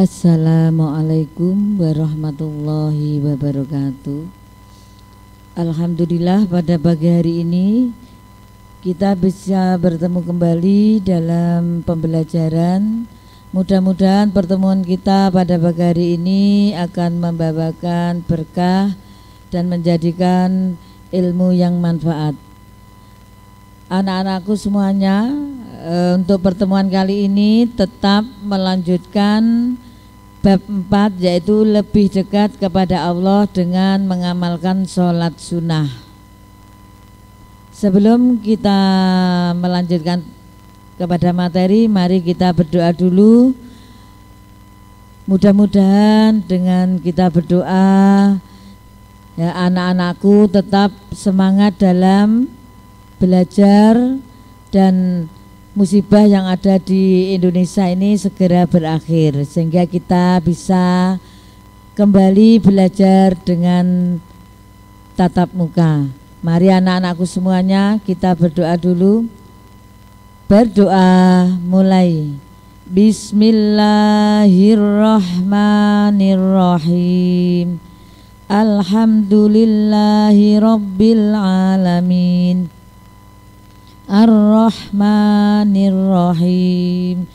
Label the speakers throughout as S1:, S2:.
S1: Assalamualaikum warahmatullahi wabarakatuh. Alhamdulillah pada pagi hari ini kita bisa bertemu kembali dalam pembelajaran. Mudah-mudahan pertemuan kita pada pagi hari ini akan membawakan berkah dan menjadikan ilmu yang manfaat. Anak-anakku semuanya, untuk pertemuan kali ini tetap melanjutkan bab 4, yaitu lebih dekat kepada Allah dengan mengamalkan sholat sunnah. Sebelum kita melanjutkan kepada materi, mari kita berdoa dulu. Mudah-mudahan dengan kita berdoa, ya, anak-anakku tetap semangat dalam belajar dan musibah yang ada di Indonesia ini segera berakhir, sehingga kita bisa kembali belajar dengan tatap muka. Mari anak-anakku semuanya kita berdoa dulu. Berdoa mulai. Bismillahirrahmanirrahim. Alhamdulillahi rabbil alamin. Ar-Rahmanir-Rahim.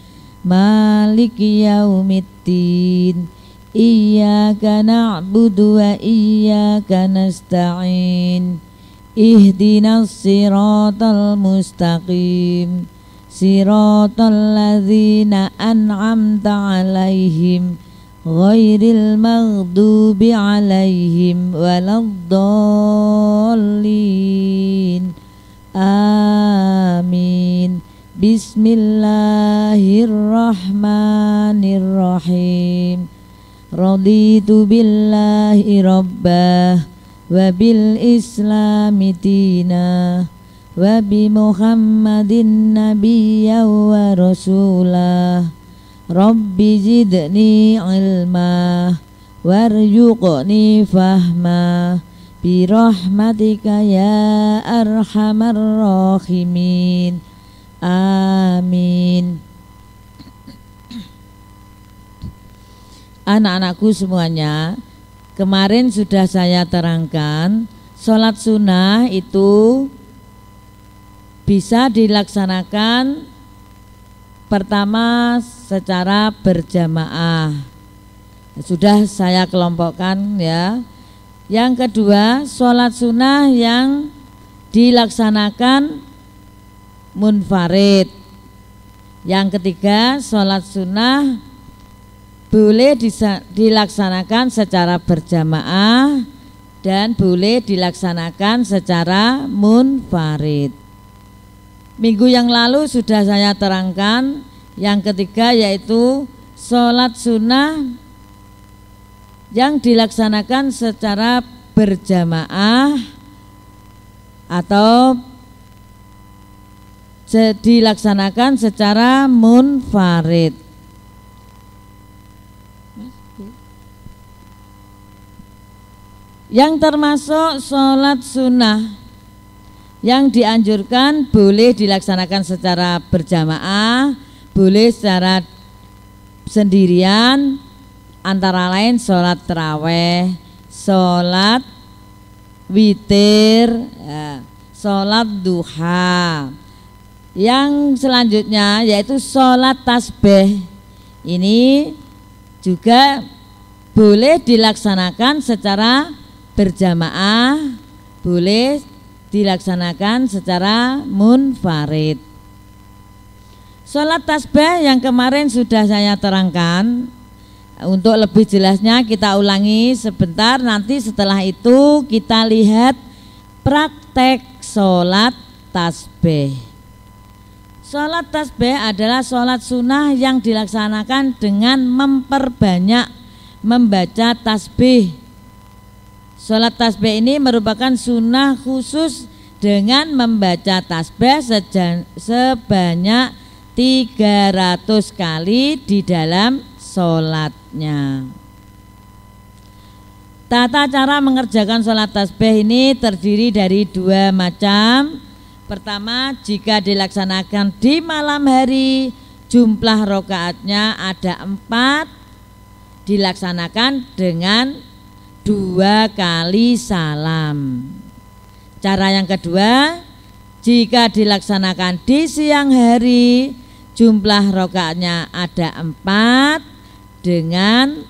S1: Maliki yaumiddin. Iyyaka na'budu wa iyyaka nasta'in. Ihdinas siratal mustaqim. Siratal ladzina an'amta 'alaihim ghairil maghdubi 'alaihim waladdallin. Amin. Bismillahirrahmanirrahim. Raditu billahi rabbah wa bil islami dina wa bi Muhammadin nabiyya wa rasulah. Rabbi zidni ilma warzuqni fahma birahmatika ya arhamar rahimin. Amin. Anak-anakku semuanya, kemarin sudah saya terangkan, sholat sunnah itu bisa dilaksanakan pertama secara berjamaah. Sudah saya kelompokkan, ya. Yang kedua, sholat sunnah yang dilaksanakan munfarid. Yang ketiga, sholat sunnah boleh dilaksanakan secara berjamaah dan boleh dilaksanakan secara munfarid. Minggu yang lalu sudah saya terangkan yang ketiga, yaitu sholat sunnah yang dilaksanakan secara berjamaah atau dilaksanakan secara munfarid. Yang termasuk sholat sunnah yang dianjurkan boleh dilaksanakan secara berjamaah, boleh secara sendirian, antara lain sholat taraweh, sholat witir, ya, sholat duha. Yang selanjutnya yaitu sholat tasbih. Ini juga boleh dilaksanakan secara berjamaah, boleh dilaksanakan secara munfarid. Sholat tasbih yang kemarin sudah saya terangkan. Untuk lebih jelasnya kita ulangi sebentar, nanti setelah itu kita lihat praktek sholat tasbih. Sholat tasbih adalah sholat sunnah yang dilaksanakan dengan memperbanyak membaca tasbih. Sholat tasbih ini merupakan sunnah khusus dengan membaca tasbih sebanyak 300 kali di dalam sholatnya. Tata cara mengerjakan sholat tasbih ini terdiri dari dua macam. Pertama, jika dilaksanakan di malam hari, jumlah rakaatnya ada 4 dilaksanakan dengan 2 kali salam. Cara yang kedua, jika dilaksanakan di siang hari, jumlah rakaatnya ada 4 dengan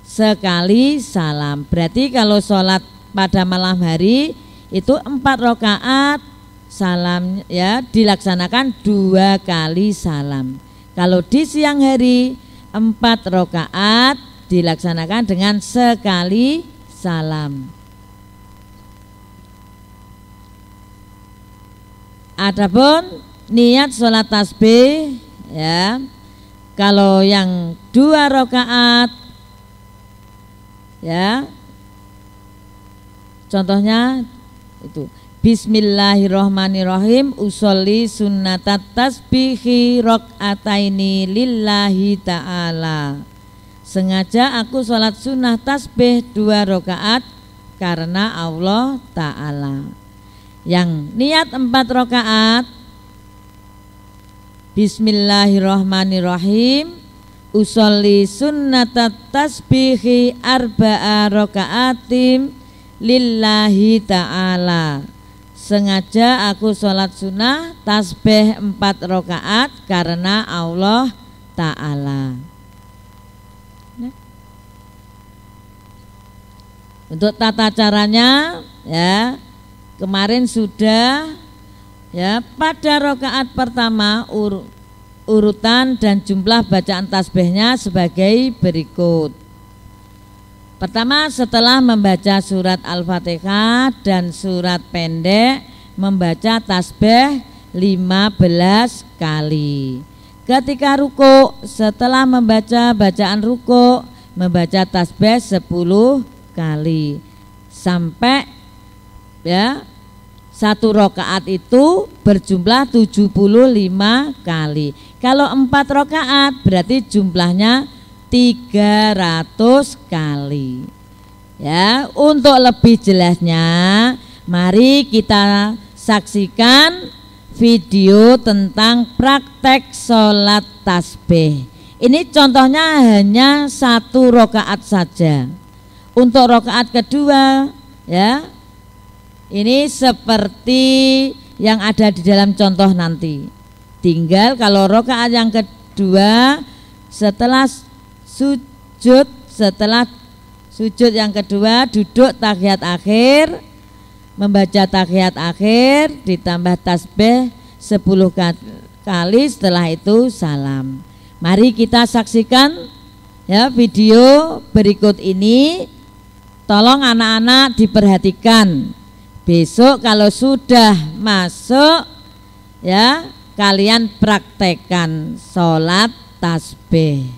S1: sekali salam. Berarti kalau sholat pada malam hari itu 4 rakaat, salam ya dilaksanakan 2 kali salam. Kalau di siang hari 4 rakaat dilaksanakan dengan sekali salam. Adapun niat sholat tasbih ya, kalau yang 2 rakaat ya, contohnya itu Bismillahirrohmanirrohim usolli sunnatat tasbihi rok'ataini lillahi ta'ala. Sengaja aku sholat sunnah tasbih 2 rakaat karena Allah ta'ala. Yang niat 4 rakaat Bismillahirrohmanirrohim usolli sunnatat tasbihi arba'a raka'atim lillahi ta'ala. Sengaja aku sholat sunnah tasbih 4 rakaat karena Allah ta'ala. Untuk tata caranya ya, kemarin sudah ya, pada rakaat pertama urutan dan jumlah bacaan tasbihnya sebagai berikut. Pertama, setelah membaca surat Al-Fatihah dan surat pendek, membaca tasbih 15 kali. Ketika ruku, setelah membaca bacaan ruku, membaca tasbih 10 kali. Sampai ya 1 rakaat itu berjumlah 75 kali. Kalau 4 rakaat berarti jumlahnya 300 kali. Ya, untuk lebih jelasnya mari kita saksikan video tentang praktek sholat tasbih. Ini contohnya hanya 1 rakaat saja. Untuk rakaat kedua ya, ini seperti yang ada di dalam contoh nanti. Tinggal kalau rakaat yang kedua setelah sujud yang kedua duduk tahiyat akhir, membaca tahiyat akhir ditambah tasbih 10 kali, setelah itu salam. Mari kita saksikan ya video berikut ini. Tolong anak-anak diperhatikan. Besok kalau sudah masuk ya, kalian praktekkan sholat tasbih.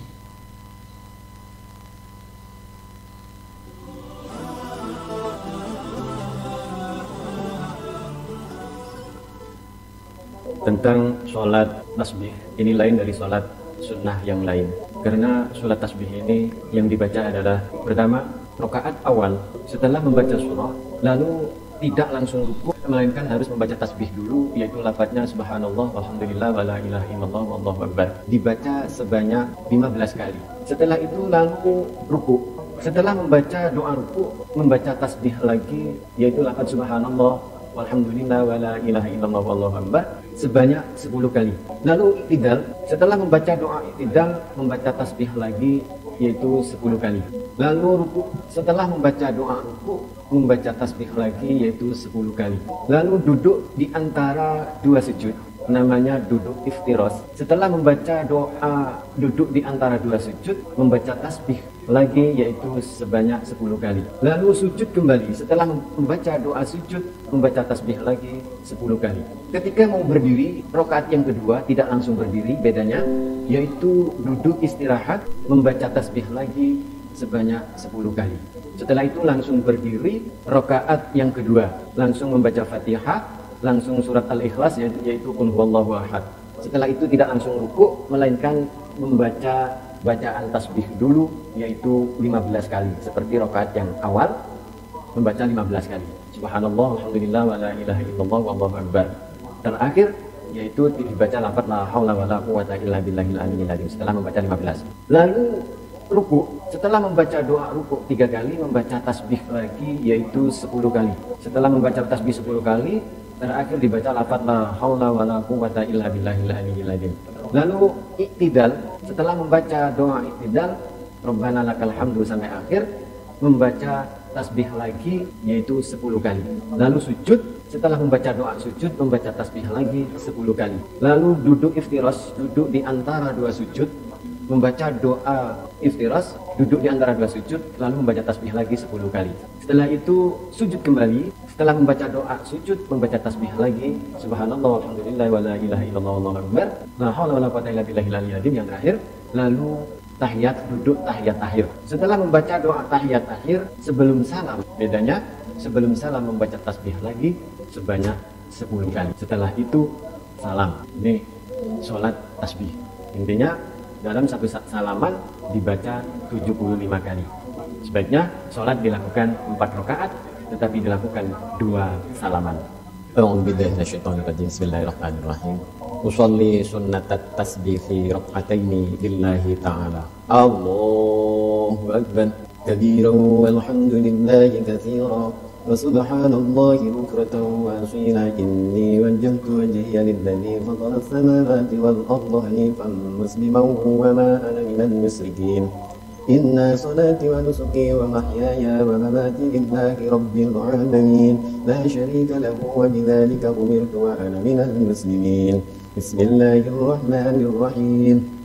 S2: Tentang sholat tasbih, ini lain dari sholat sunnah yang lain. Karena sholat tasbih ini yang dibaca adalah pertama, rakaat awal setelah membaca surah, lalu tidak langsung rukuk, melainkan harus membaca tasbih dulu, yaitu lafadznya subhanallah, walhamdulillah, wala ilaha illallah, wallahu akbar. Dibaca sebanyak 15 kali. Setelah itu lalu rukuk. Setelah membaca doa rukuk, membaca tasbih lagi, yaitu lafadz subhanallah, walhamdulillah, wala ilaha illallah, wallahu akbar, sebanyak 10 kali. Lalu iktidal, setelah membaca doa iktidal, membaca tasbih lagi, yaitu 10 kali. Lalu ruku, setelah membaca doa ruku, membaca tasbih lagi, yaitu 10 kali. Lalu duduk di antara 2 sujud, namanya duduk iftiros. Setelah membaca doa duduk di antara 2 sujud, membaca tasbih lagi, yaitu sebanyak 10 kali. Lalu sujud kembali, setelah membaca doa sujud, membaca tasbih lagi 10 kali. Ketika mau berdiri, rakaat yang kedua tidak langsung berdiri, bedanya yaitu duduk istirahat, membaca tasbih lagi sebanyak 10 kali. Setelah itu langsung berdiri, rakaat yang kedua langsung membaca Fatihah, langsung surat Al-Ikhlas, yaitu Qul huwallahu ahad. Setelah itu tidak langsung ruku, melainkan membaca bacaan tasbih dulu, yaitu 15 kali, seperti rakaat yang awal membaca 15 kali subhanallah, alhamdulillah, wala ilaha illallah, wallahu akbar. Terakhir yaitu dibaca lafaz la haula wala quwata illa billahil aliyyil azim setelah membaca 15. Lalu ruku, setelah membaca doa ruku 3 kali, membaca tasbih lagi yaitu 10 kali. Setelah membaca tasbih 10 kali, terakhir dibaca lafaz la haula wala quwata illa billahil aliyyil azim. Lalu iktidal, setelah membaca doa iktidal Rabbana lakal hamdu sampai akhir, membaca tasbih lagi yaitu 10 kali. Lalu sujud, setelah membaca doa sujud membaca tasbih lagi 10 kali. Lalu duduk iftiras, duduk di antara 2 sujud, membaca doa iftiras, duduk di antara 2 sujud, lalu membaca tasbih lagi 10 kali. Setelah itu sujud kembali, setelah membaca doa sujud membaca tasbih lagi subhanallah walhamdulillah wala ilaha illallah wallahu akbar la haula wala quwata illa billahil aliyyil azim yang terakhir. Lalu tahiyat, duduk tahiyat akhir. Setelah membaca doa tahiyat akhir sebelum salam, bedanya sebelum salam membaca tasbih lagi sebanyak 10 kali. Setelah itu salam. Ini sholat tasbih. Intinya dalam satu salaman dibaca 75 kali. Sebaiknya sholat dilakukan 4 rakaat, tetapi dilakukan 2 salaman. A'udzubillahi minasyaitonir rajim. Bismillahirrahmanirrahim. Usolli sunnatat tasbih fi rak'ataini lillahi ta'ala. Allahu akbar kabiran walhamdulillahi katsiran wa subhanallahi bukratan wa asila. Inni wajjahtu wajhiya lilladzi fatara as-samawati wal arda hanifan musliman wa ma ana minal musyrikin. Inna salati wa nusuki wa mahyaya wa mamati lillahi rabbil alamin la syarika lahu wa bidzalika umirtu wa ana minal muslimin. Bismillahirrahmanirrahim.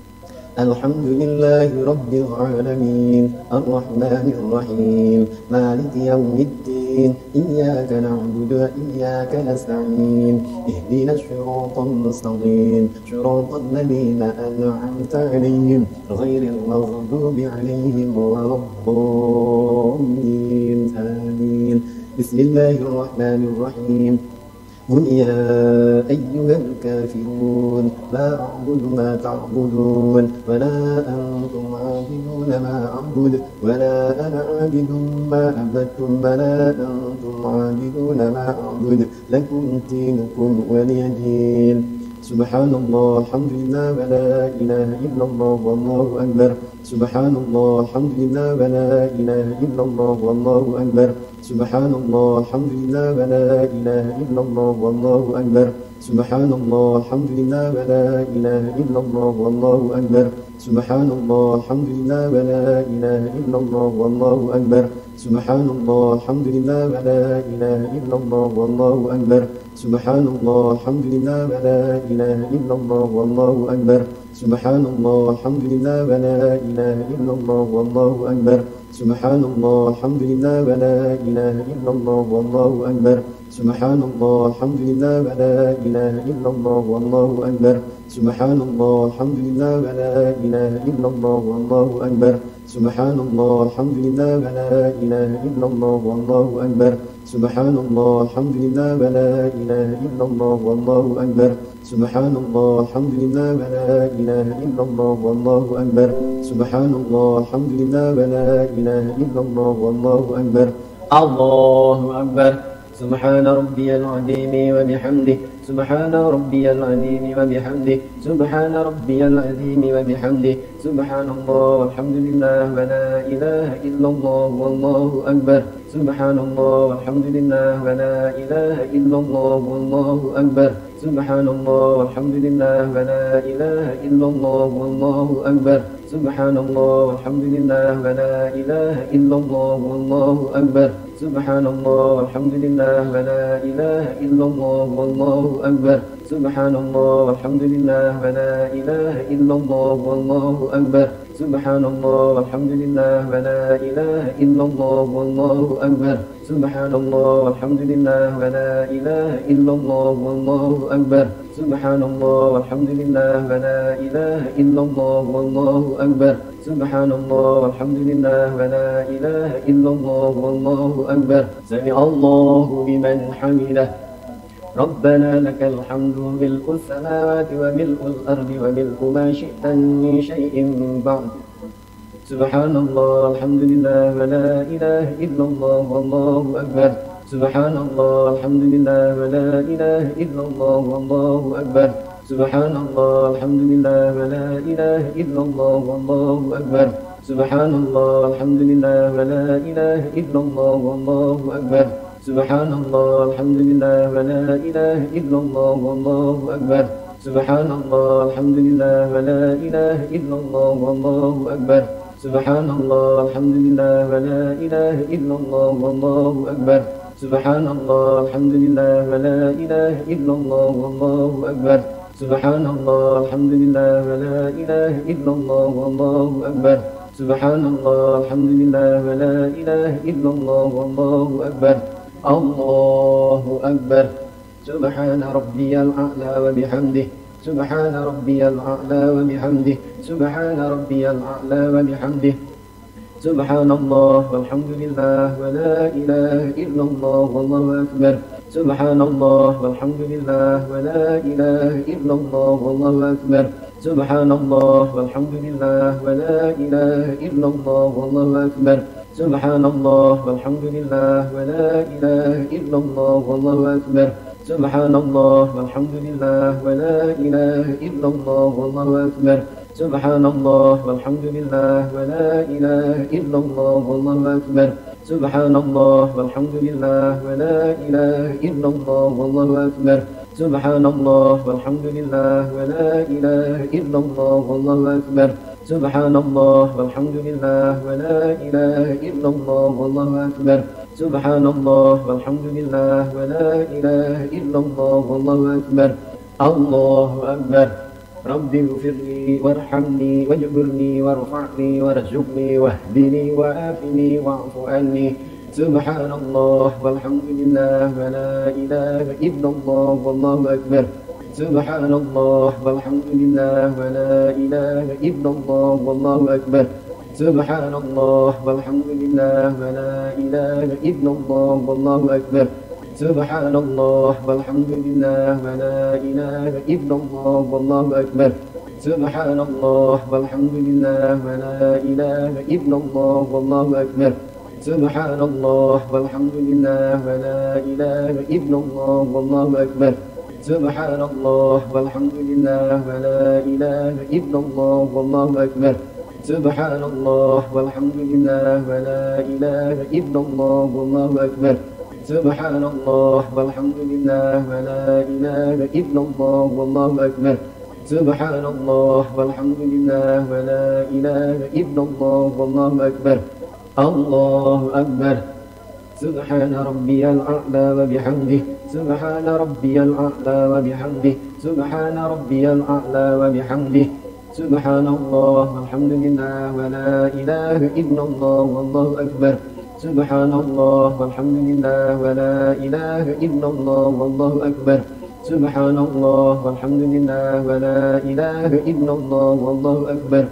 S2: Alhamdulillahi rabbil alamin arrahmanir rahim maliki yaumiddin iyyaka na'budu wa iyyaka nasta'in ihdinas siratal mustaqim siratal ladzina an'amta 'alaihim ghairil maghdubi 'alaihim waladdallin. Amin. Bismillahirrahmanirrahim. قل يا أيها الكافرون لا أعبد ما تعبدون ولا أنتم عابدون ما أعبد ولا أنا عابد ما عبدتم ولا أنتم عابدون ما أعبد لكم دينكم ولي دين. Subhanallah, alhamdulillah, wa la ilaha illallah, wallahu akbar. Subhanallah, alhamdulillah, wa la ilaha illallah, wallahu akbar. Subhanallah, alhamdulillah, wa la ilaha illallah, wallahu akbar. Subhanallah, alhamdulillah, wa la ilaha illallah, wallahu akbar. Subhanallah, alhamdulillah, wa la ilaha illallah, wallahu akbar. Subhanallah, alhamdulillah, wa la ilaha illallah, wallahu akbar. Subhanallah, alhamdulillah, wa la ilaha illallah, wallahu akbar. Subhanallah, alhamdulillah, wa la ilaha illallah, wallahu akbar. Subhanallah, alhamdulillah, wa la ilaha illallah, wallahu akbar. Subhanallah, alhamdulillah, wa la ilaha illallah, wallahu akbar. Subhanallah, alhamdulillah, wa la ilaha illallah, wallahu akbar. Subhanallah, alhamdulillah, wa la ilaha illallah, wallahu akbar. Subhanallah, alhamdulillah, wa la ilaha illallah, wallahu akbar. Subhanallah, alhamdulillah, wa la ilaha illallah, wallahu akbar. Subhanallah, alhamdulillah, wa la ilaha illallah, wallahu akbar. Allahu akbar. Subhana rabbiyal azim wa bihamdihi. Subhana rabbiyal azim wa bihamdihi. Subhana rabbiyal azim wa bihamdihi. Subhanallah, alhamdulillah, wa la ilaha illallah, wallahu akbar. Subhanallah, alhamdulillah, wa la ilaha illallah, wallahu akbar. Subhanallah, alhamdulillah, wa la ilaha illallah, wallahu akbar. Subhanallah, alhamdulillah, wa la ilaha illallah, wallahu akbar. Subhanallah, alhamdulillah, wa la ilaha illallah, wallahu akbar. Subhanallah, alhamdulillah, wa la ilaha illallah, wallahu akbar. Subhanallah, alhamdulillah, wa la ilaha illallah, wallahu akbar. Subhanallah, alhamdulillah, wa la ilaha illallah, wallahu akbar. Subhanallah, alhamdulillah, wa la ilaha illallah, wallahu akbar. Subhanallah, alhamdulillah, wa la ilaha illallah, wallahu akbar. Sami'allahu liman hamidah. ربنا لك الحمد ملء السماوات وملء الأرض وملء ما شئت من شيء بعد. سبحان الله، الحمد لله، ولا إله إلا الله، والله أكبر. سبحان الله الحمد لله ولا إله إلا الله والله أكبر سبحان الله الحمد لله ولا إله إلا الله والله أكبر سبحان الله الحمد لله ولا إله إلا الله والله أكبر سبحان الله الحمد لله ولا إله إلا الله والله أكبر سبحان الله الحمد لله ولا إله إلا الله والله أكبر سبحان الله الحمد لله ولا إله إلا الله والله أكبر سبحان الله الحمد لله ولا إله إلا الله والله أكبر سبحان الله الحمد لله ولا إله إلا الله والله أكبر سبحان الله الحمد لله ولا إله إلا الله والله أكبر الله أكبر سبحان ربي الأعلى وبحمده سبحان ربي الأعلى وبحمده سبحان ربي الأعلى وبحمده سبحان الله والحمد لله ولا إله إلا الله والله أكبر سبحان الله والحمد لله ولا إله إلا الله والله أكبر سبحان الله والحمد لله ولا إله إلا الله والله أكبر سبحان الله والحمد لله ولا إله إلا الله والله أكبر سبحان الله والحمد لله ولا إله إلا الله والله أكبر سبحان الله والحمد لله ولا إله إلا الله والله أكبر سبحان الله والحمد لله ولا إله إلا الله والله أكبر سبحان الله والحمد لله ولا إله إلا الله والله أكبر سبحان الله والحمد لله ولا إله إلا الله والله أكبر سبحان الله والحمد لله ولا إله إلا الله والله أكبر الله أكبر ربي اغفر لي وارحمني واجبرني وارفعني وارزقني واهدني وآفني واعف عني سبحان الله والحمد لله ولا إله إلا الله والله أكبر سبحان الله والحمد لله ولا إله إلا الله والله أكبر سبحان الله والحمد لله ولا إله إلا الله والله أكبر سبحان الله والحمد لله ولا إله إلا الله والله أكبر سبحان الله والحمد لله ولا إله إلا الله والله أكبر سبحان الله والحمد لله ولا إله إلا الله والله أكبر سبحان الله والحمد لله ولا إله إلا الله والله أكبر سبحان الله والحمد لله ولا إله إلا الله والله أكبر سبحان الله والحمد لله ولا إله إلا الله والله أكبر سبحان الله والحمد لله ولا إله إلا الله والله أكبر الله أكبر سبحان ربي الأعلى وبحمده سبحان ربي الأعلى وبحمده سبحان ربي الأعلى وبحمده سبحان الله والحمد لله ولا إله إلا الله والله أكبر سبحان الله والحمد لله ولا إله إلا الله والله أكبر سبحان الله والحمد لله ولا إله إلا الله والله أكبر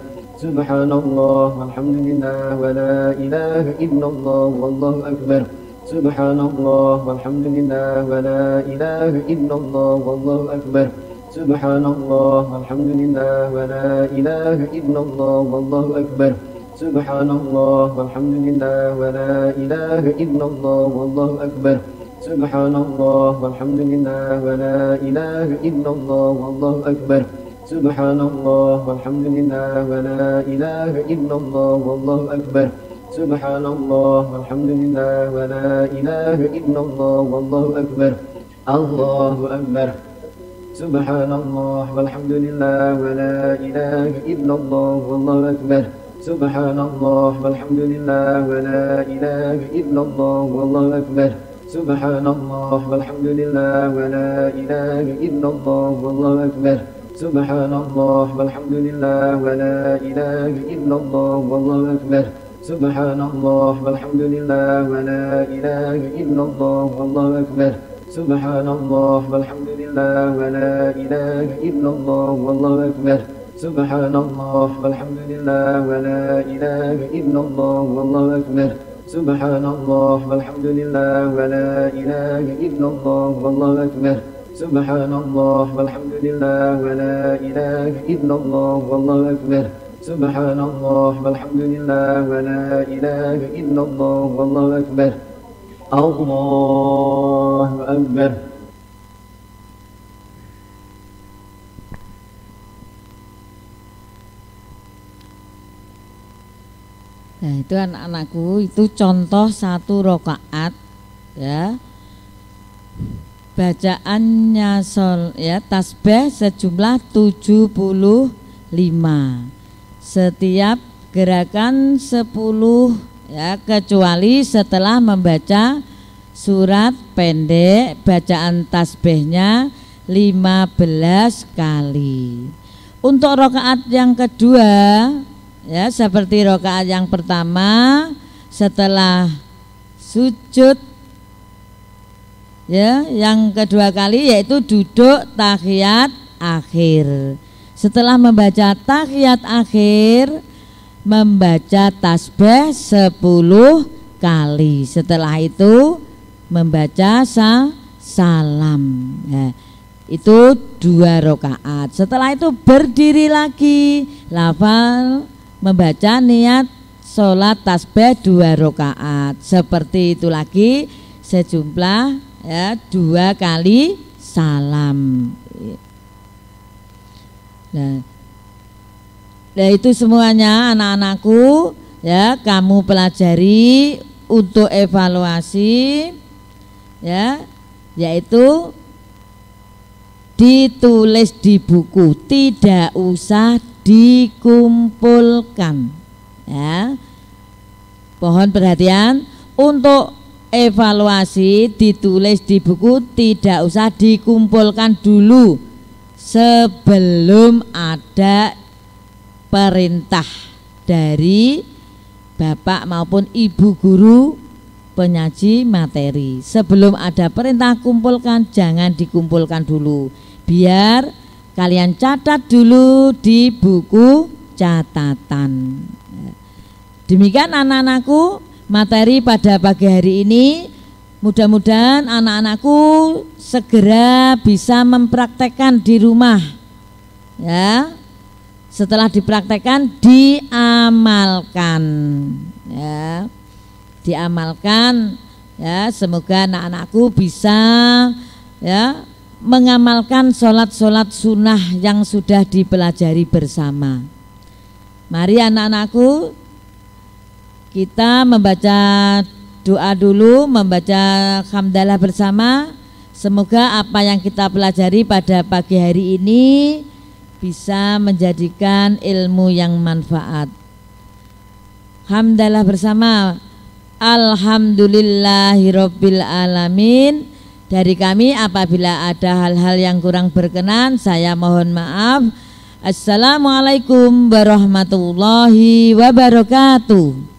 S2: سبحان الله والحمد لله ولا إله إلا الله والله أكبر سبحان الله والحمد لله ولا إله إلا الله والله أكبر سبحان الله والحمد لله ولا إله إلا الله والله أكبر سبحان الله والحمد لله ولا إله إلا الله والله أكبر سبحان الله والحمد لله ولا إله إلا الله والله أكبر سبحان الله والحمد لله ولا إله إلا الله والله أكبر سبحان الله والحمد لله ولا إله إلا الله والله أكبر الله أكبر سبحان الله والحمد لله ولا إله إلا الله والله أكبر سبحان الله والحمد لله ولا إله إلا الله والله أكبر سبحان الله والحمد لله ولا إله إلا الله والله أكبر سبحان الله والحمد لله ولا إله إلا الله والله أكبر سبحان الله والحمد لله ولا إله إلا الله والله أكبر سبحان الله والحمد لله ولا إله إلا الله والله أكبر سبحان الله والحمد لله ولا إله إلا الله والله أكبر سبحان الله والحمد لله ولا إله إلا الله والله أكبر سبحان الله والحمد لله ولا إله إلا الله والله أكبر سبحان الله والحمد لله ولا إله إلا الله والله أكبر Allahu Akbar.
S1: Nah, itu anak-anakku, itu contoh 1 rakaat ya. Bacaannya tasbih sejumlah 75. Setiap gerakan 10 ya, kecuali setelah membaca surat pendek, bacaan tasbihnya 15 kali. Untuk rakaat yang kedua ya, seperti rakaat yang pertama, setelah sujud ya, yang kedua kali yaitu duduk tahiyat akhir. Setelah membaca tahiyat akhir, membaca tasbih 10 kali. Setelah itu membaca salam ya. Itu 2 rakaat. Setelah itu berdiri lagi, lafal membaca niat sholat tasbih 2 rakaat. Seperti itu lagi, sejumlah ya 2 kali salam. Nah itu semuanya anak-anakku ya, kamu pelajari untuk evaluasi ya, yaitu ditulis di buku, tidak usah dikumpulkan ya. Mohon perhatian, untuk evaluasi ditulis di buku, tidak usah dikumpulkan dulu sebelum ada perintah dari bapak maupun ibu guru penyaji materi. Sebelum ada perintah kumpulkan, jangan dikumpulkan dulu, biar kalian catat dulu di buku catatan. Demikian anak-anakku, materi pada pagi hari ini. Mudah-mudahan anak-anakku segera bisa mempraktekkan di rumah ya. Setelah dipraktekkan, diamalkan ya, diamalkan ya. Semoga anak-anakku bisa ya mengamalkan sholat-sholat sunnah yang sudah dipelajari bersama. Mari anak-anakku, kita membaca doa dulu, membaca hamdalah bersama. Semoga apa yang kita pelajari pada pagi hari ini bisa menjadikan ilmu yang manfaat. Hamdalah bersama. Alhamdulillahirabbil alamin. Dari kami apabila ada hal-hal yang kurang berkenan, saya mohon maaf. Assalamualaikum warahmatullahi wabarakatuh.